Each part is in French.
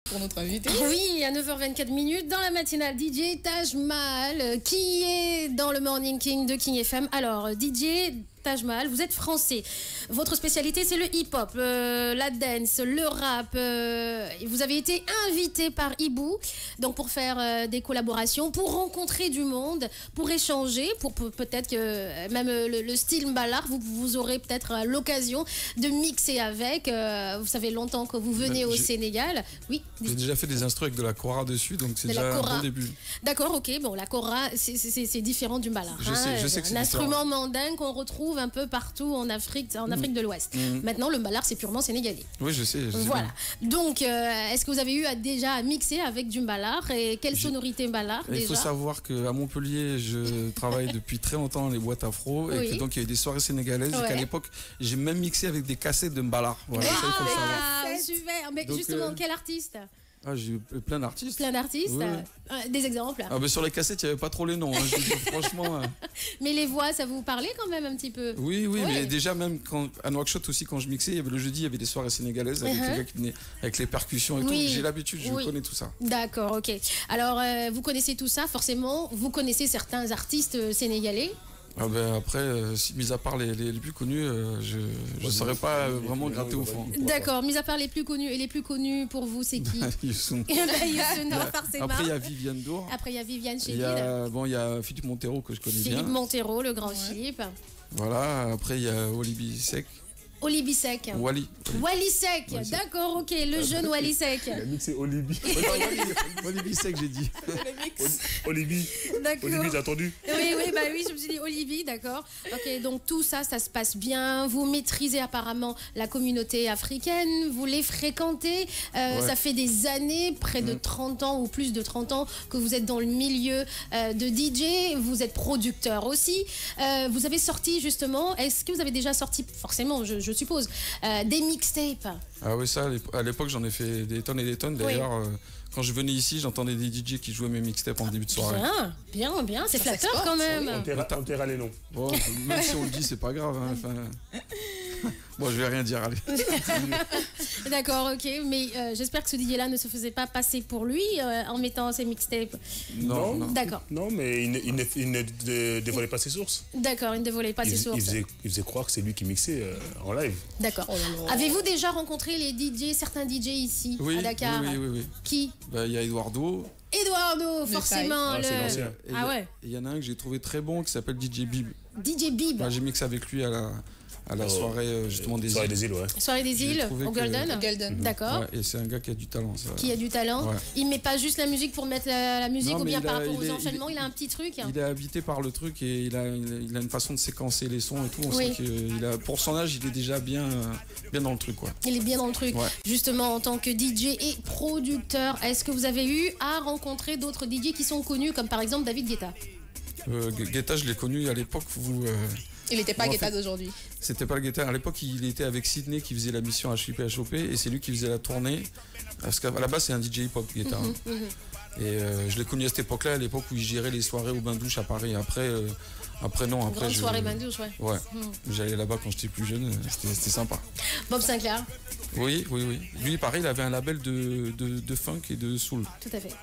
pour notre invité. Oui, à 9h24 dans la matinale, DJ Taj Mahal, qui est dans le Morning King de King FM. Alors, DJ Taj Mahal, vous êtes français. Votre spécialité, c'est le hip-hop, la dance, le rap. Vous avez été invité par Ibou, donc pour faire des collaborations, pour rencontrer du monde, pour échanger, pour peut-être que même le style Mbalar, vous aurez peut-être l'occasion de mixer avec. Vous savez longtemps que vous venez au Sénégal. Oui. J'ai déjà fait des instruments avec de la kora dessus, donc c'est déjà un bon début. D'accord, ok. Bon, la kora, c'est différent du Mbalar. Je sais que c'est un instrument mandingue qu'on retrouve un peu partout en Afrique de l'Ouest. Maintenant, le Mbalar, c'est purement sénégalais. Oui, je sais. Voilà. Donc, est-ce que vous avez eu déjà à mixer avec du Mbalar et quelle sonorité Mbalar déjà? Il faut savoir qu'à Montpellier, je travaille depuis très longtemps dans les boîtes afro et que donc il y a eu des soirées sénégalaises et qu'à l'époque, j'ai même mixé avec des cassettes de Mbalar. Voilà, ça, il faut le savoir. Super. Mais donc, justement, quel artiste? J'ai eu plein d'artistes. Plein d'artistes oui. Des exemples? Sur les cassettes, il n'y avait pas trop les noms. Franchement. Mais les voix, ça vous parlait quand même un petit peu? Oui, mais déjà, même à Nouakchott aussi, quand je mixais, il y avait le jeudi, il y avait des soirées sénégalaises avec les gars qui venaient avec les percussions et tout. J'ai l'habitude, je connais tout ça. D'accord, ok. Alors, vous connaissez tout ça, forcément. Vous connaissez certains artistes sénégalais? Après, mis à part les plus connus, je ne saurais pas vraiment gratter au fond. D'accord, mis à part les plus connus, et les plus connus pour vous, c'est qui? Youssou. Forcément. Après, il y a Viviane Dour. Après, il y a Viviane chez il y a Philippe Montero que je connais bien. Philippe Montero, le grand Philippe. Voilà, après, il y a Olibi Sek. Olibi Sek. Wally Sek, d'accord, ok, le jeune Wally Sek. Il a mixé Olibi. Olibi Sek, j'ai dit. Olibi. D'accord. Olibi, t'as entendu? Oui, je me suis dit Olibi, d'accord. Ok, donc tout ça, ça se passe bien. Vous maîtrisez apparemment la communauté africaine, vous les fréquentez. Ça fait des années, près de 30 ans ou plus de 30 ans que vous êtes dans le milieu de DJ. Vous êtes producteur aussi. Vous avez sorti justement, est-ce que vous avez déjà sorti, forcément, je suppose, des mixtapes? Ah oui, ça, à l'époque, j'en ai fait des tonnes et des tonnes. D'ailleurs, quand je venais ici, j'entendais des DJ qui jouaient mes mixtapes en début de soirée. Bien, c'est flatteur quand même. On taira les noms. Bon, même si on le dit, c'est pas grave. Bon, je vais rien dire, allez. D'accord, ok, mais j'espère que ce DJ-là ne se faisait pas passer pour lui en mettant ses mixtapes. Non. D'accord. Non, mais il ne dévoilait pas ses sources. D'accord, il ne dévoilait pas ses sources. Il faisait croire que c'est lui qui mixait en live. D'accord. Avez-vous déjà rencontré certains DJ ici, à Dakar? Oui. Qui? Il y a Eduardo, forcément. C'est l'ancien. Il y en a un que j'ai trouvé très bon qui s'appelle DJ Bib. DJ Bib. J'ai mixé avec lui à la soirée justement des îles. Soirée des îles, au Golden. D'accord. Et c'est un gars qui a du talent. Qui a du talent. Ouais. Il met pas juste la musique pour mettre la musique ou bien par rapport aux enchaînements, il a un petit truc. Il est habité par le truc et il a une façon de séquencer les sons et tout. On sait pour son âge, il est déjà bien dans le truc. Quoi. Il est bien dans le truc. Ouais. Justement, en tant que DJ et producteur, est-ce que vous avez eu à rencontrer d'autres DJ qui sont connus, comme par exemple David Guetta? Guetta, je l'ai connu à l'époque où... Il n'était pas Guetta d'aujourd'hui. C'était pas le Guetta. À l'époque, il était avec Sydney qui faisait la mission HIP et c'est lui qui faisait la tournée. Parce qu'à la base, c'est un DJ hip-hop, Guetta. Et je l'ai connu à cette époque-là, à l'époque où il gérait les soirées au bain-douche à Paris. Après, non. Grande soirée bain-douche, ouais. J'allais là-bas quand j'étais plus jeune, c'était sympa. Bob Sinclair. Oui. Lui, pareil, il avait un label de funk et de soul. Tout à fait.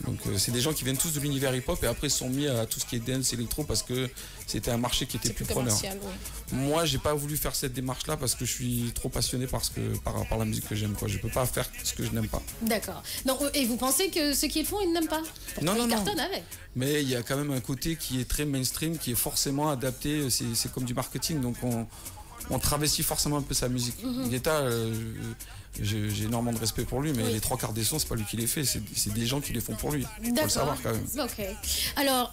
Donc c'est des gens qui viennent tous de l'univers hip-hop et après ils se sont mis à tout ce qui est dance, électro parce que c'était un marché qui était plus preneur. Moi, j'ai pas voulu faire cette démarche-là parce que je suis trop passionné par la musique que j'aime. Je peux pas faire ce que je n'aime pas. D'accord. Et vous pensez que ceux qui le font, ils n'aiment pas? Non. Cartonnent avec. Mais il y a quand même un côté qui est très mainstream, qui est forcément adapté. C'est comme du marketing, donc on travestit forcément un peu sa musique. Guetta, j'ai énormément de respect pour lui, mais les 3/4 des sons, c'est pas lui qui les fait, c'est des gens qui les font pour lui. Il faut le savoir quand même. Ok. Alors,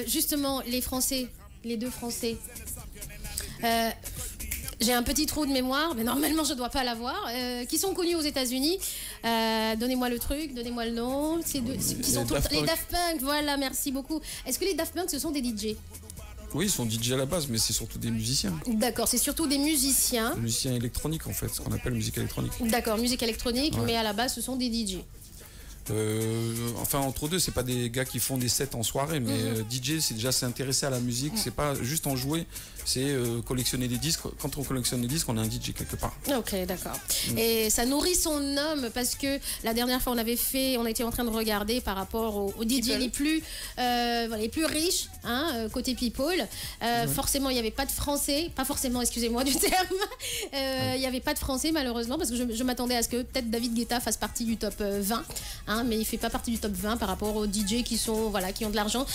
justement, les deux Français. J'ai un petit trou de mémoire, mais normalement je dois pas l'avoir. Qui sont connus aux États-Unis. Donnez-moi le truc, donnez-moi le nom. Les Daft Punk. Voilà, merci beaucoup. Est-ce que les Daft Punk, ce sont des DJ? Oui, ils sont DJ à la base, mais c'est surtout des musiciens. D'accord, c'est surtout des musiciens. Des musiciens électroniques, en fait, ce qu'on appelle musique électronique. D'accord, musique électronique, mais à la base, ce sont des DJ. Enfin, entre deux, c'est pas des gars qui font des sets en soirée, mais DJ, c'est déjà s'intéresser à la musique, c'est pas juste en jouer, c'est collectionner des disques. Quand on collectionne des disques, on est un DJ quelque part. Ok, d'accord. Et ça nourrit son homme parce que la dernière fois, on était en train de regarder par rapport aux DJ les plus riches, hein, côté people. Forcément, il n'y avait pas de Français, pas forcément, excusez-moi du terme. Il n'y avait pas de Français malheureusement parce que je m'attendais à ce que peut-être David Guetta fasse partie du top 20. Hein, mais il fait pas partie du top 20 par rapport aux DJ qui ont de l'argent.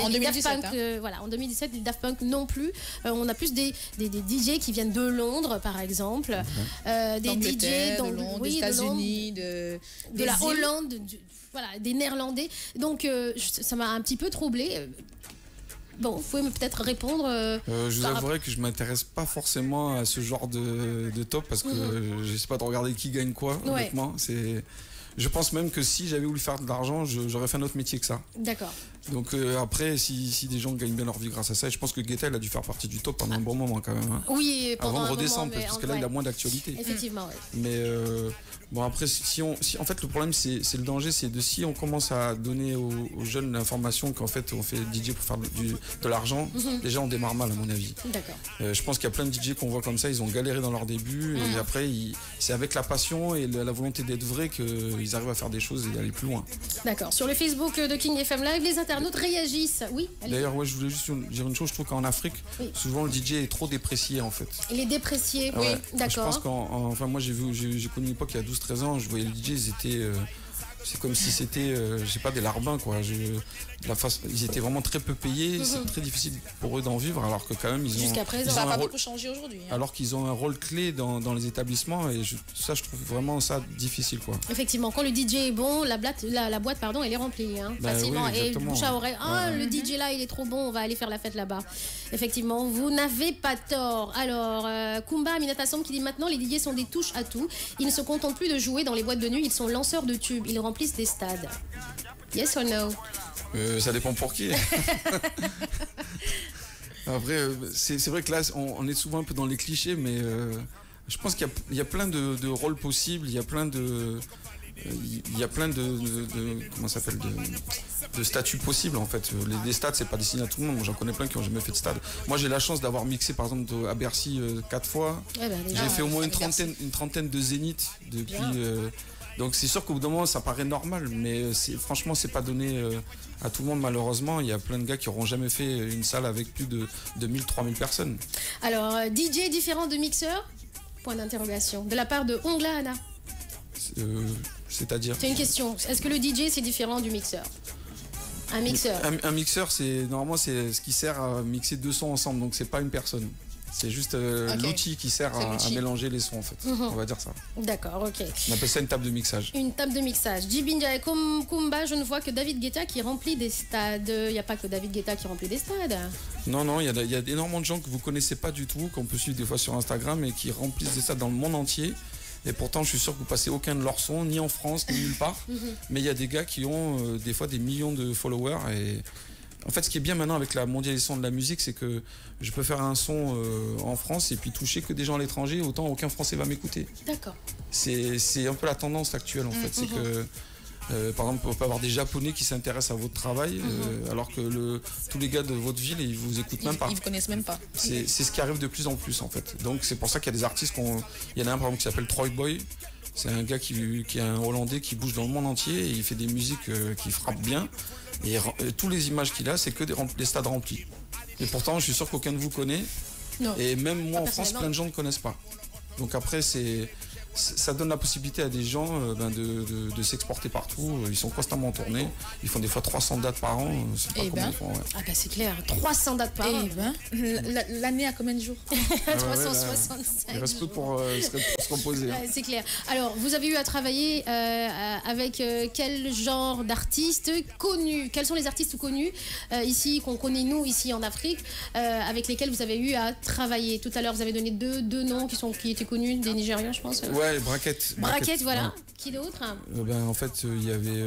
En 2017, Daft Punk, en 2017, les Daft Punk non plus. On a plus des DJ qui viennent de Londres, par exemple, des DJ de Londres, des États-Unis, de la Hollande, des Néerlandais. Donc ça m'a un petit peu troublée. Bon, vous pouvez peut-être répondre. Je vous avouerai que je m'intéresse pas forcément à ce genre de top parce que je sais pas de regarder qui gagne quoi. Honnêtement, je pense même que si j'avais voulu faire de l'argent, j'aurais fait un autre métier que ça. D'accord. Donc après, si des gens gagnent bien leur vie grâce à ça, je pense que Guetta, il a dû faire partie du top pendant un bon moment quand même. Hein. Oui, pendant avant de redescendre, parce que là, il a moins d'actualité. Effectivement, oui. Mais bon, après, en fait, le problème, c'est le danger, c'est si on commence à donner aux jeunes l'information qu'en fait, on fait DJ pour faire de l'argent, déjà, on démarre mal, à mon avis. D'accord. Je pense qu'il y a plein de DJ qu'on voit comme ça, ils ont galéré dans leur début, et après, c'est avec la passion et la volonté d'être vrai qu'ils arrivent à faire des choses et d'aller plus loin. D'accord. Sur le Facebook de King FM Live, les internautes réagissent. Oui. D'ailleurs, je voulais juste dire une chose. Je trouve qu'en Afrique, souvent le DJ est trop déprécié en fait. Il est déprécié. Oui. D'accord. Je pense moi j'ai connu une époque il y a 12-13 ans. Je voyais les DJ, ils étaient c'est comme si c'était, je sais pas, des larbins quoi. Ils étaient vraiment très peu payés. C'est très difficile pour eux d'en vivre, alors que quand même ils ont. Jusqu'à présent, ça n'a pas beaucoup changé aujourd'hui. Hein. Alors qu'ils ont un rôle clé dans les établissements et je trouve vraiment ça difficile quoi. Effectivement, quand le DJ est bon, la boîte elle est remplie hein, facilement oui, et bouche à oreille. Le DJ là il est trop bon, on va aller faire la fête là-bas. Effectivement, vous n'avez pas tort. Alors Kumba Aminata Samb qui dit maintenant les DJ sont des touches à tout. Ils ne se contentent plus de jouer dans les boîtes de nuit, ils sont lanceurs de tubes. Ils remplissent des stades. Yes or no? Ça dépend pour qui. Après, c'est vrai que là, on est souvent un peu dans les clichés, mais je pense qu'il y a plein de rôles possibles, il y a plein de comment ça s'appelle de statuts possibles en fait. Les stades c'est pas destiné à tout le monde. Moi, j'en connais plein qui ont jamais fait de stade. Moi j'ai la chance d'avoir mixé par exemple à Bercy 4 fois. J'ai fait au moins une trentaine de zéniths depuis. Donc c'est sûr qu'au bout d'un moment ça paraît normal, mais franchement c'est pas donné à tout le monde malheureusement. Il y a plein de gars qui n'auront jamais fait une salle avec plus de 2000-3000 personnes. Alors DJ différent de mixeur? Point d'interrogation. De la part de Ongla Anna. C'est-à-dire? C'est une question. Est-ce que le DJ c'est différent du mixeur? Un mixeur. Un mixeur normalement c'est ce qui sert à mixer deux sons ensemble, donc c'est pas une personne. C'est juste l'outil qui sert à mélanger les sons en fait. On va dire ça. D'accord, ok. On appelle ça une table de mixage. Une table de mixage. Jibinja et Kumba, je ne vois que David Guetta qui remplit des stades. Il n'y a pas que David Guetta qui remplit des stades. Non, il y a énormément de gens que vous connaissez pas du tout, qu'on peut suivre des fois sur Instagram et qui remplissent des stades dans le monde entier. Et pourtant, je suis sûr que vous passez aucun de leurs sons, ni en France, ni nulle part. Mais il y a des gars qui ont des fois des millions de followers. Et en fait, ce qui est bien maintenant avec la mondialisation de la musique, c'est que je peux faire un son en France et puis toucher que des gens à l'étranger, autant aucun Français va m'écouter. D'accord. C'est un peu la tendance actuelle en fait. C'est que par exemple, on peut avoir des Japonais qui s'intéressent à votre travail, alors que tous les gars de votre ville, ils vous écoutent même pas. Ils vous connaissent même pas. C'est ce qui arrive de plus en plus en fait. Donc c'est pour ça qu'il y a des artistes il y en a un par exemple qui s'appelle Troy Boy. C'est un gars qui est un Hollandais qui bouge dans le monde entier et il fait des musiques qui frappent bien. Et tous les images qu'il a, c'est que des stades remplis. Et pourtant, je suis sûr qu'aucun de vous connaît. Non. Et même moi en France, plein de gens ne connaissent pas. Donc après, ça donne la possibilité à des gens de s'exporter partout. Ils sont constamment en tournée. Ils font des fois 300 dates par an. C'est pas comment ils font, Ah bah c'est clair, 300 dates par an. L'année a combien de jours? 365. Il reste peu pour se reposer. C'est clair. Alors, vous avez eu à travailler avec quel genre d'artistes connus? Quels sont les artistes connus ici, qu'on connaît nous, ici en Afrique, avec lesquels vous avez eu à travailler? Tout à l'heure, vous avez donné deux noms qui étaient connus, des Nigérians, je pense. Ouais, Ouais, braquette. Braquette, voilà. Ouais. Qui d'autre? En fait, il y avait.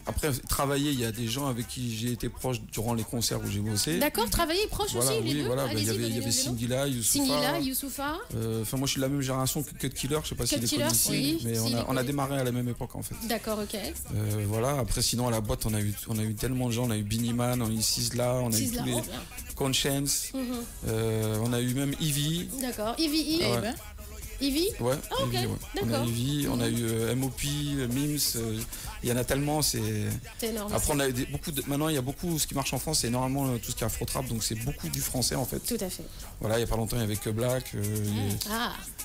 Après, travailler, il y a des gens avec qui j'ai été proche durant les concerts où j'ai bossé. D'accord, travailler proche Voilà, aussi, les deux. voilà. Il y avait Singila, Youssoufa. Enfin, moi, je suis de la même génération que Cut Killer. Je sais pas si les connaissez ici, oui, mais on a démarré à la même époque en fait. D'accord, ok. Voilà. Après, sinon à la boîte, on a eu tellement de gens. On a eu Biniman, on a eu Sizzla, on a eu tous les Conscience. On a eu même Ivy. D'accord, Ivy. Ivy? Ouais, ah, ok, Ivy, ouais. On a Ivy, on a eu MOP, Mims, il y en a tellement, c'est énorme. Après, on a eu maintenant, il y a beaucoup, ce qui marche en France, c'est énormément tout ce qui est afro-trap, donc c'est beaucoup du français en fait. Tout à fait. Voilà, il n'y a pas longtemps, il y avait que Black.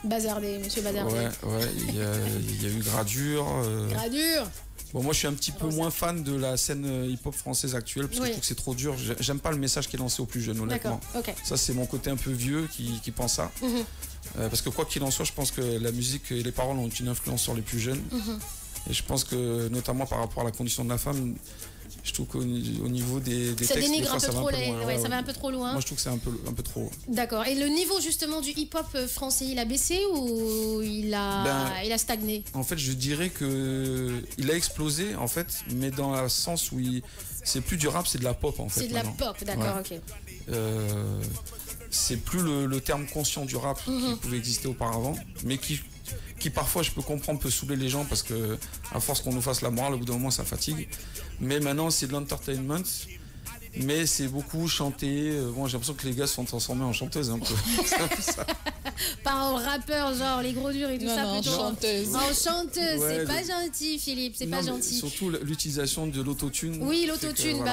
Bazardé, monsieur Bazardé. Ouais, il y a eu Gradure. Gradure! Bon, moi, je suis un petit peu moins fan de la scène hip-hop française actuelle, parce que je trouve que c'est trop dur. J'aime pas le message qui est lancé aux plus jeunes, honnêtement. Okay. Ça, c'est mon côté un peu vieux qui pense ça. Parce que quoi qu'il en soit, je pense que la musique et les paroles ont une influence sur les plus jeunes. Et je pense que, notamment par rapport à la condition de la femme, je trouve qu'au niveau des ça textes, dénigre un peu trop, ça va un peu trop loin. Moi, je trouve que c'est un peu trop. D'accord. Et le niveau justement du hip-hop français, il a baissé ou il a stagné? En fait, je dirais que il a explosé, en fait, mais dans le sens où c'est plus du rap, c'est de la pop, en fait. C'est de la pop, d'accord, ok. C'est plus le terme conscient du rap qui pouvait exister auparavant, mais qui parfois, je peux comprendre, peut saouler les gens parce que à force qu'on nous fasse la morale, au bout d'un moment, ça fatigue. Mais maintenant, c'est de l'entertainment, mais c'est beaucoup chanté. Bon, j'ai l'impression que les gars se sont transformés en chanteuses un peu. Pas en rappeur, genre les gros durs et tout ça, plutôt. Chanteuse. En chanteuse, c'est pas gentil, Philippe, c'est pas gentil. Surtout l'utilisation de l'autotune. Oui, l'autotune,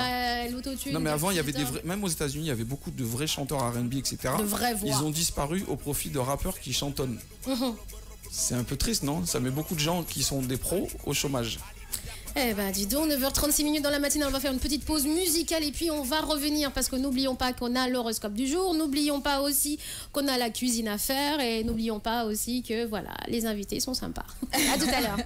l'autotune. Non, mais avant, il y avait même aux États-Unis, il y avait beaucoup de vrais chanteurs R&B, etc. De vraies voix. Ils ont disparu au profit de rappeurs qui chantonnent. C'est un peu triste, non? Ça met beaucoup de gens qui sont des pros au chômage. Eh ben dis donc, 9h36 dans la matinée, on va faire une petite pause musicale et puis on va revenir parce que n'oublions pas qu'on a l'horoscope du jour, n'oublions pas aussi qu'on a la cuisine à faire et n'oublions pas aussi que voilà, les invités sont sympas. À tout à l'heure.